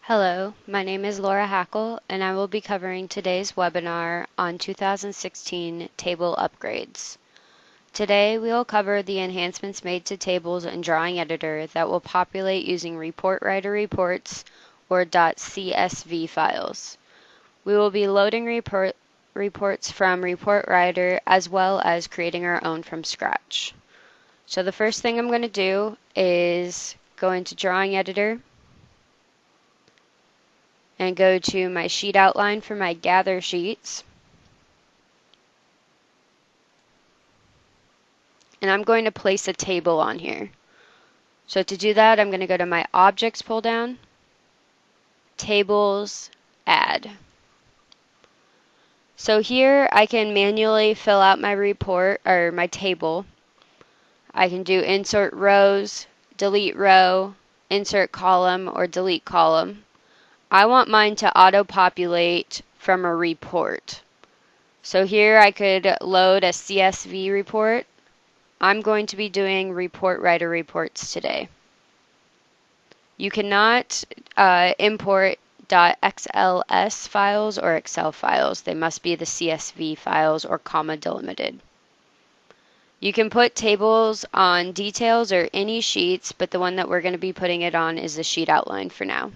Hello, my name is Laura Hackle, and I will be covering today's webinar on 2016 table upgrades. Today, we will cover the enhancements made to tables in Drawing Editor that will populate using Report Writer reports or .csv files. We will be loading reports from Report Writer as well as creating our own from scratch. So the first thing I'm going to do is go into Drawing Editor and go to my sheet outline for my gather sheets. And I'm going to place a table on here. So to do that, I'm going to go to my Objects pull down, Tables, Add. So here I can manually fill out my report or my table. I can do Insert Rows, Delete Row, Insert Column, or Delete Column. I want mine to auto-populate from a report. So here I could load a CSV report. I'm going to be doing Report Writer reports today. You cannot import .xls files or Excel files. They must be the CSV files or comma delimited. You can put tables on details or any sheets, but the one that we're going to be putting it on is the sheet outline for now.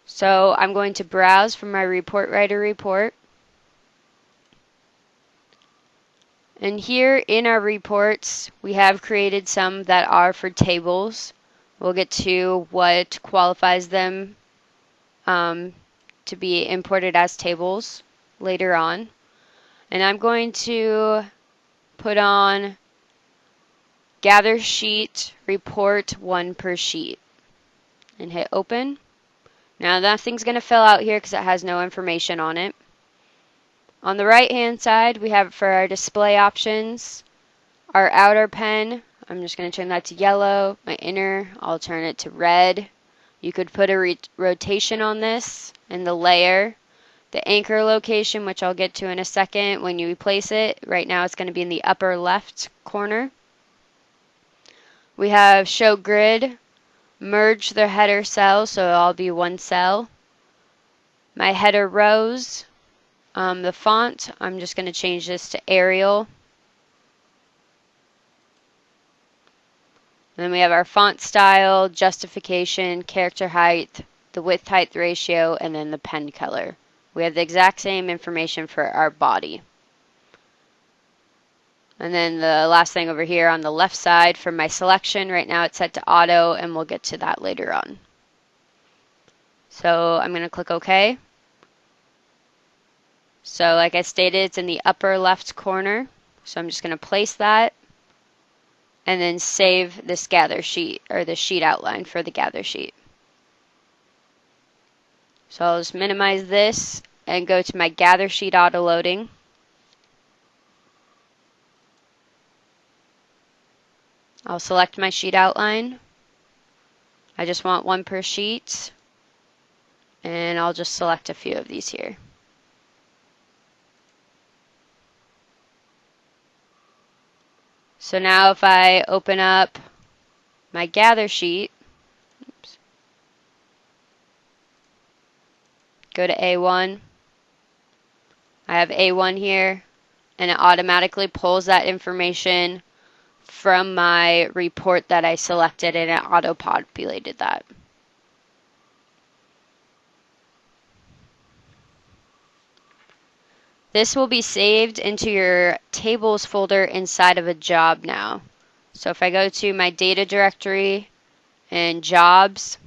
So I'm going to browse from my Report Writer report. And here in our reports, we have created some that are for tables. We'll get to what qualifies them to be imported as tables later on. And I'm going to put on Gather Sheet Report 1 per sheet and hit Open. Now nothing's going to fill out here because it has no information on it. On the right hand side, we have for our display options, our outer pen. I'm just going to turn that to yellow. My inner, I'll turn it to red. You could put a rotation on this and the layer. The anchor location, which I'll get to in a second when you place it. Right now it's going to be in the upper left corner. We have show grid, merge the header cells so it'll all be one cell. My header rows, the font, I'm just going to change this to Arial. And then we have our font style, justification, character height, the width height ratio, and then the pen color. We have the exact same information for our body. And then the last thing over here on the left side for my selection, right now it's set to auto, and we'll get to that later on. So I'm going to click OK. So like I stated, it's in the upper left corner. So I'm just going to place that and then save this gather sheet or the sheet outline for the gather sheet. So I'll just minimize this and go to my gather sheet auto loading. I'll select my sheet outline. I just want one per sheet, and I'll just select a few of these here. So now if I open up my gather sheet, go to A1, I have A1 here, and it automatically pulls that information from my report that I selected, and it auto-populated that. This will be saved into your tables folder inside of a job now. So if I go to my data directory and jobs,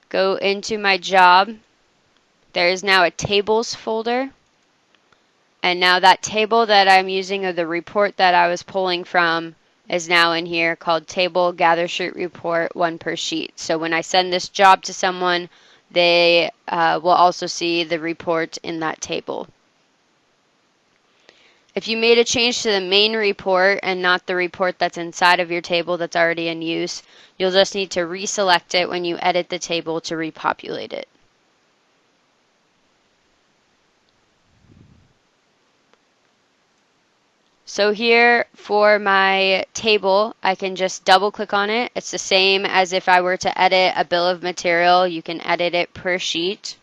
go into my job, there is now a tables folder. And now that table that I'm using of the report that I was pulling from is now in here called Table Gather Sheet Report 1 per sheet. So when I send this job to someone, they will also see the report in that table. If you made a change to the main report and not the report that's inside of your table that's already in use, you'll just need to reselect it when you edit the table to repopulate it. So here for my table, I can just double click on it. It's the same as if I were to edit a bill of material. You can edit it per sheet.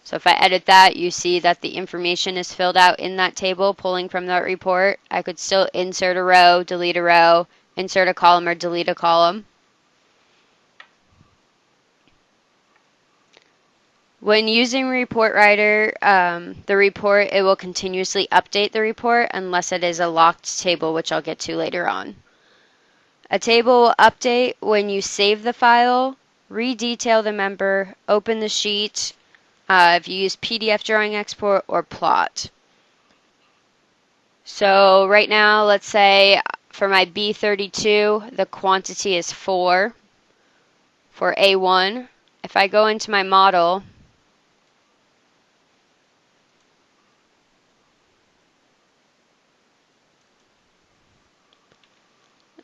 So if I edit that, you see that the information is filled out in that table, pulling from that report. I could still insert a row, delete a row, insert a column, or delete a column. When using Report Writer, the report, it will continuously update the report unless it is a locked table, which I'll get to later on. A table will update when you save the file, redetail the member, open the sheet, if you use PDF drawing export or plot. So right now, let's say for my B32, the quantity is 4 for A1. If I go into my model,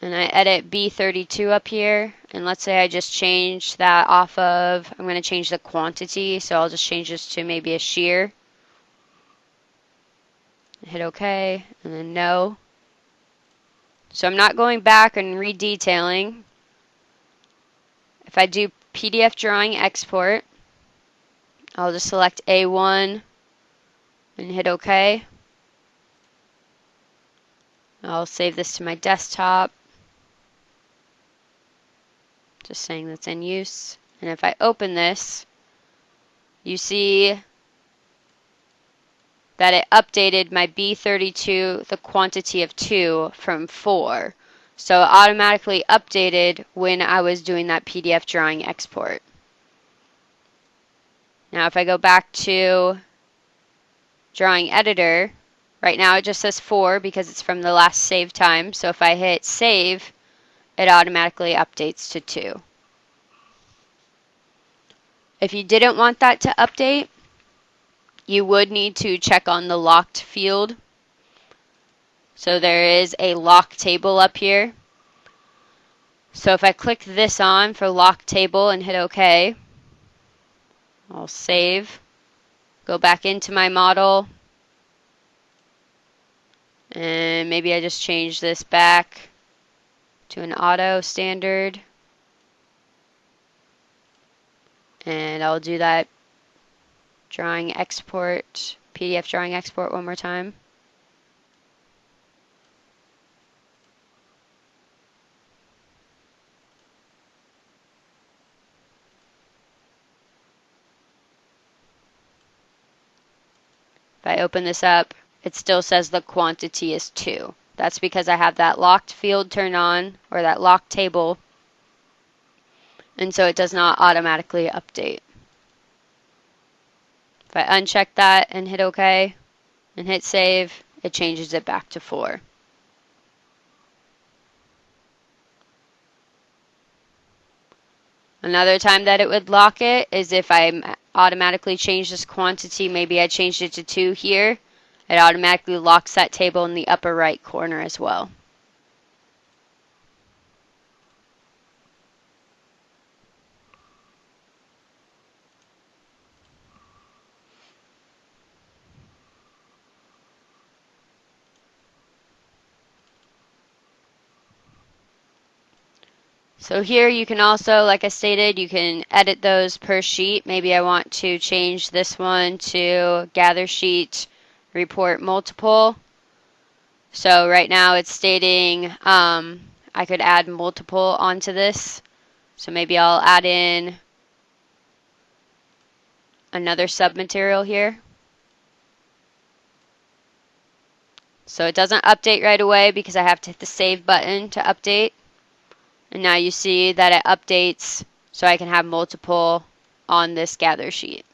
and I edit B32 up here, and let's say I just change that off of, I'm going to change the quantity, so I'll just change this to maybe a shear. Hit OK, and then no. So I'm not going back and redetailing. If I do PDF drawing export, I'll just select A1 and hit OK. I'll save this to my desktop. Just saying that's in use. And if I open this, you see that it updated my B32, the quantity of 2 from 4. So it automatically updated when I was doing that PDF drawing export. Now if I go back to drawing editor, right now it just says 4 because it's from the last save time. So if I hit save, it automatically updates to 2. If you didn't want that to update, you would need to check on the locked field. So there is a lock table up here. So if I click this on for lock table and hit OK, I'll save, go back into my model, and maybe I just change this back to an auto standard. And I'll do that drawing export, PDF drawing export one more time. If I open this up, it still says the quantity is 2. That's because I have that locked field turned on, or that locked table, and so it does not automatically update. If I uncheck that and hit OK and hit save, it changes it back to 4. Another time that it would lock it is if I automatically change this quantity, maybe I changed it to 2 here, it automatically locks that table in the upper right corner as well. So here you can also, like I stated, you can edit those per sheet. Maybe I want to change this one to gather sheet report multiple. So right now it's stating I could add multiple onto this. So maybe I'll add in another submaterial here. So it doesn't update right away because I have to hit the save button to update. And now you see that it updates so I can have multiple on this gather sheet.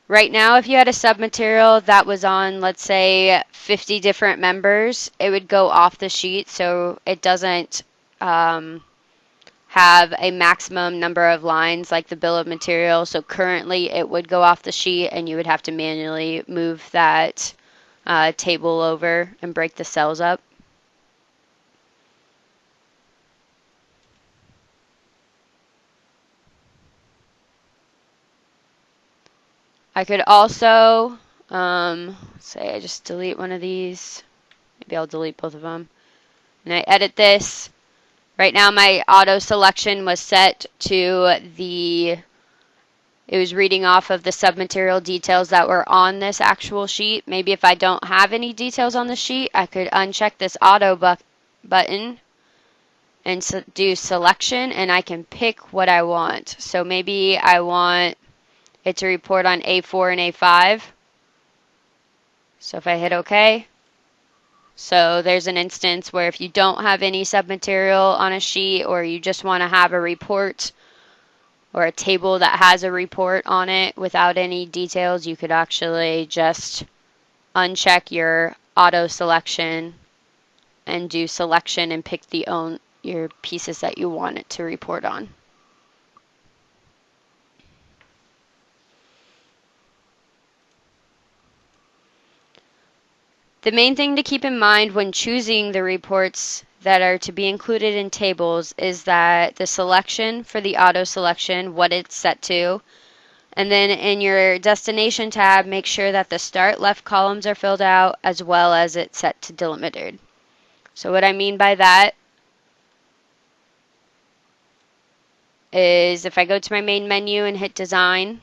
Right now, if you had a submaterial that was on, let's say, 50 different members, it would go off the sheet, so it doesn't have a maximum number of lines like the bill of material. So currently, it would go off the sheet, and you would have to manually move that table over and break the cells up. I could also, say I just delete one of these. Maybe I'll delete both of them. And I edit this. Right now my auto selection was set to it was reading off of the submaterial details that were on this actual sheet. Maybe if I don't have any details on the sheet, I could uncheck this auto button and do selection, and I can pick what I want. So maybe I want it to report on A4 and A5. So if I hit OK, so there's an instance where if you don't have any submaterial on a sheet, or you just want to have a report or a table that has a report on it without any details, you could actually just uncheck your auto selection and do selection and pick your pieces that you want it to report on. The main thing to keep in mind when choosing the reports that are to be included in tables is that the selection for the auto selection, what it's set to, and then in your destination tab, make sure that the start left columns are filled out as well as it's set to delimited. So what I mean by that is if I go to my main menu and hit design,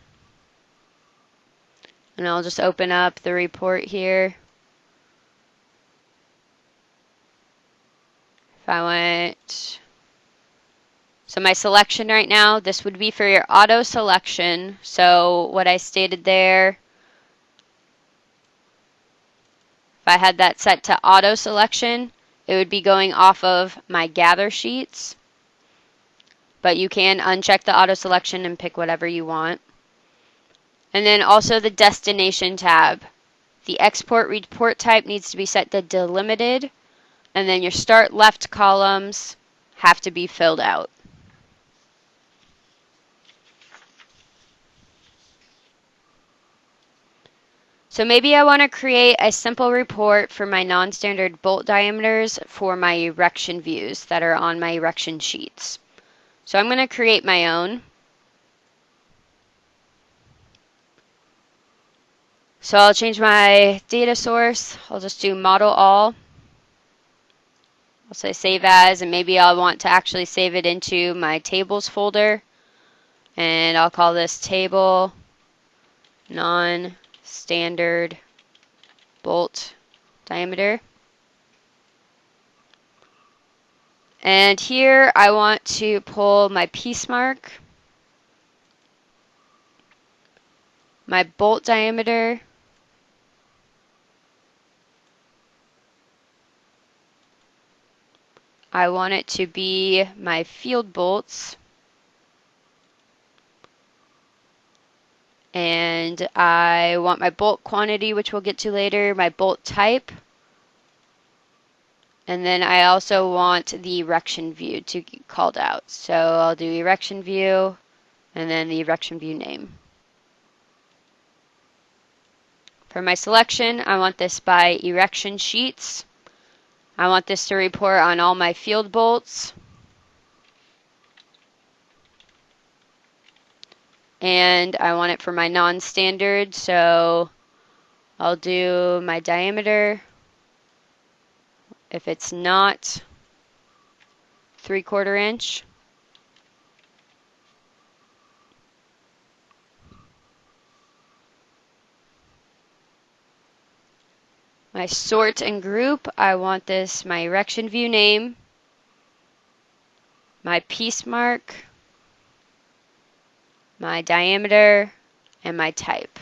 and I'll just open up the report here. If I went, so my selection right now, this would be for your auto selection. So what I stated there, if I had that set to auto selection, it would be going off of my gather sheets. But you can uncheck the auto selection and pick whatever you want. And then also the destination tab. The export report type needs to be set to delimited, and then your start left columns have to be filled out. So maybe I want to create a simple report for my non-standard bolt diameters for my erection views that are on my erection sheets. So I'm going to create my own. So I'll change my data source. I'll just do model all. I'll say save as, and maybe I'll want to actually save it into my tables folder. And I'll call this table non-standard bolt diameter. And here I want to pull my piece mark, my bolt diameter, I want it to be my field bolts, and I want my bolt quantity, which we'll get to later, my bolt type, and then I also want the erection view to get called out. So I'll do erection view and then the erection view name. For my selection, I want this by erection sheets. I want this to report on all my field bolts. And I want it for my non-standard, so I'll do my diameter. If it's not 3/4 inch, my sort and group, I want this, my erection view name, my piece mark, my diameter, and my type.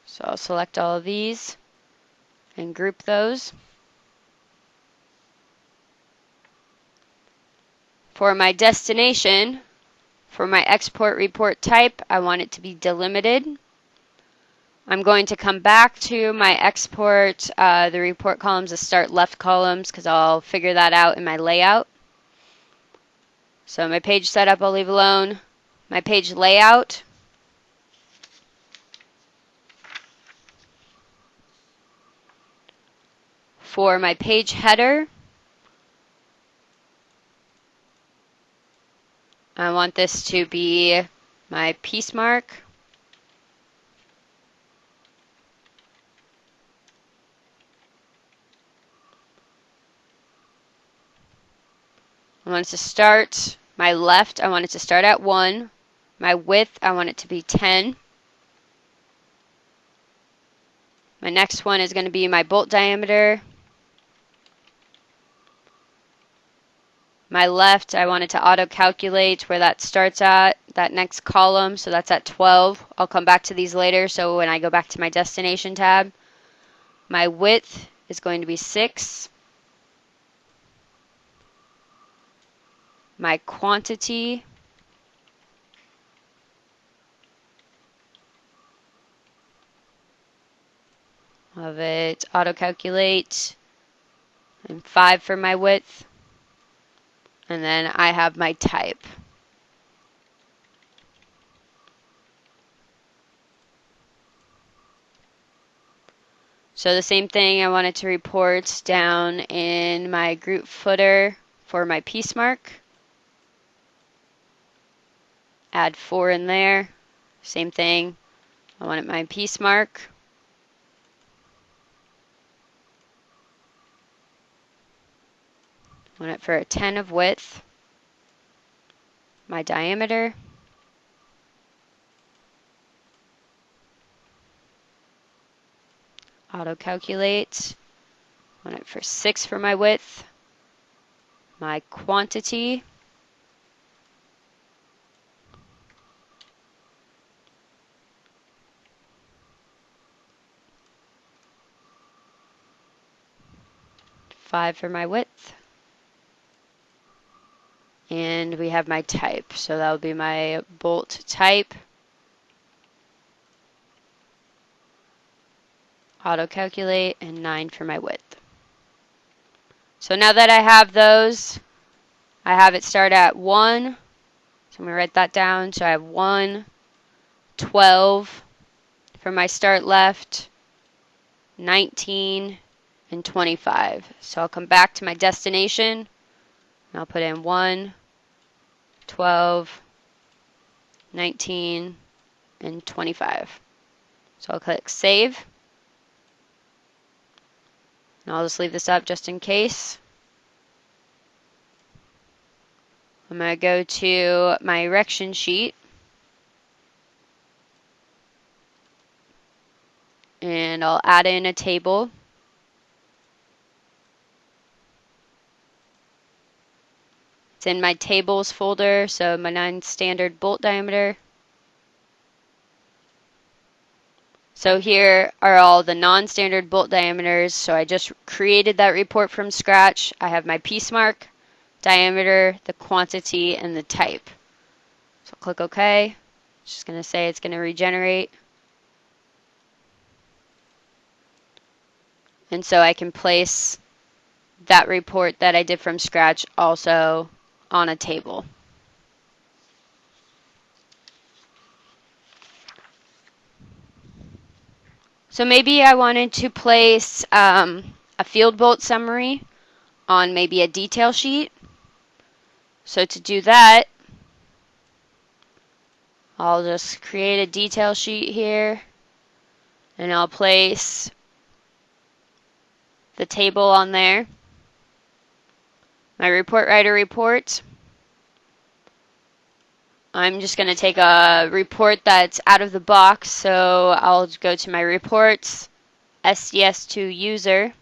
So I'll select all of these and group those. For my destination, for my export report type, I want it to be delimited. I'm going to come back to my export, the report columns, the start left columns, because I'll figure that out in my layout. So my page setup I'll leave alone. My page layout, for my page header, I want this to be my piece mark, I want it to start, my left, I want it to start at 1. My width, I want it to be 10. My next one is going to be my bolt diameter. My left, I want it to auto-calculate where that starts at, that next column, so that's at 12. I'll come back to these later, so when I go back to my destination tab. My width is going to be 6. My quantity of it auto-calculate, and 5 for my width. And then I have my type. So the same thing, I want it to report down in my group footer for my piece mark. Add 4 in there. Same thing, I want it my piece mark. I want it for a 10 of width. My diameter. Auto-calculate. I want it for 6 for my width. My quantity. Five for my width. And we have my type. So that will be my bolt type. Auto-calculate, and 9 for my width. So now that I have those, I have it start at 1. So I'm going to write that down. So I have 1, 12 for my start left, 19, and 25. So I'll come back to my destination, and I'll put in 1, 12, 19, and 25. So I'll click Save. And I'll just leave this up just in case. I'm going to go to my erection sheet. And I'll add in a table. It's in my tables folder, so my non-standard bolt diameter. So here are all the non-standard bolt diameters. So I just created that report from scratch. I have my piece mark, diameter, the quantity, and the type. So I'll click OK. It's just going to say it's going to regenerate. And so I can place that report that I did from scratch also on a table. So maybe I wanted to place a field bolt summary on maybe a detail sheet. So to do that, I'll just create a detail sheet here, and I'll place the table on there. My report writer report. I'm just going to take a report that's out of the box, so I'll go to my reports, SDS2 user, and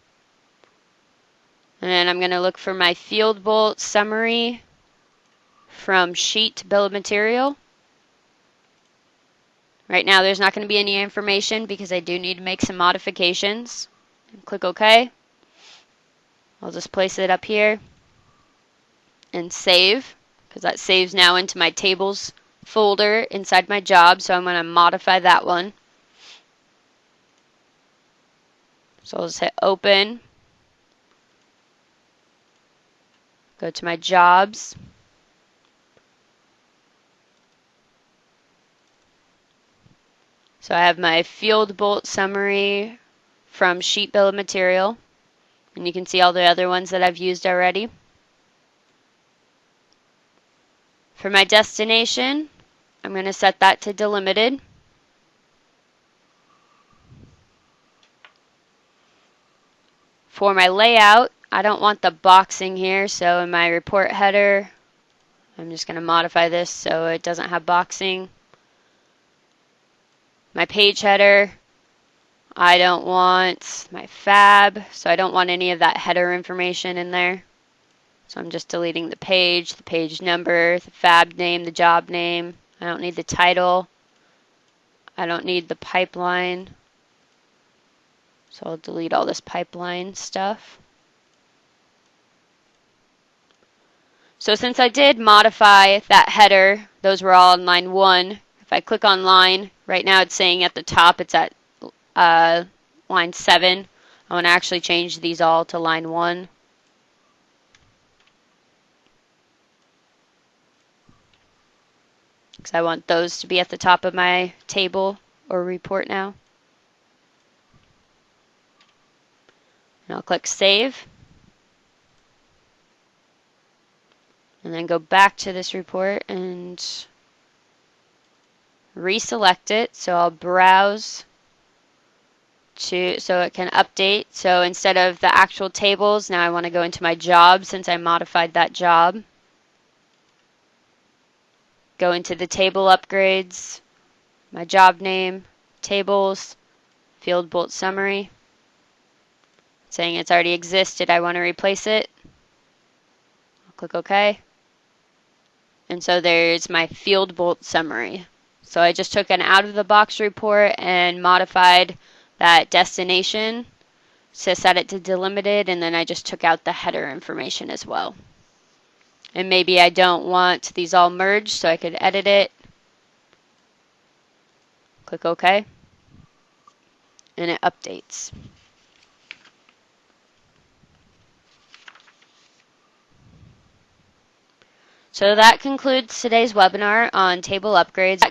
then I'm going to look for my field bolt summary from sheet bill of material. Right now there's not going to be any information because I do need to make some modifications. Click OK. I'll just place it up here and save, because that saves now into my tables folder inside my job, so I'm going to modify that one. So I'll just hit open, go to my jobs, so I have my field bolt summary from sheet bill of material, and you can see all the other ones that I've used already. For my destination, I'm going to set that to delimited. For my layout, I don't want the boxing here, so in my report header, I'm just going to modify this so it doesn't have boxing. My page header, I don't want my fab, so I don't want any of that header information in there. So I'm just deleting the page number, the fab name, the job name. I don't need the title. I don't need the pipeline. So I'll delete all this pipeline stuff. So since I did modify that header, those were all on line 1. If I click on line, right now it's saying at the top it's at line 7. I want to actually change these all to line 1. Because I want those to be at the top of my table or report now. And I'll click Save. And then go back to this report and reselect it. So I'll browse so it can update. So instead of the actual tables, now I want to go into my job since I modified that job. Go into the table upgrades, my job name, tables, field bolt summary. It's saying it's already existed, I want to replace it. I'll click OK. And so there's my field bolt summary. So I just took an out of the box report and modified that destination to set it to delimited, and then I just took out the header information as well. And maybe I don't want these all merged, so I could edit it. Click OK. And it updates. So that concludes today's webinar on table upgrades.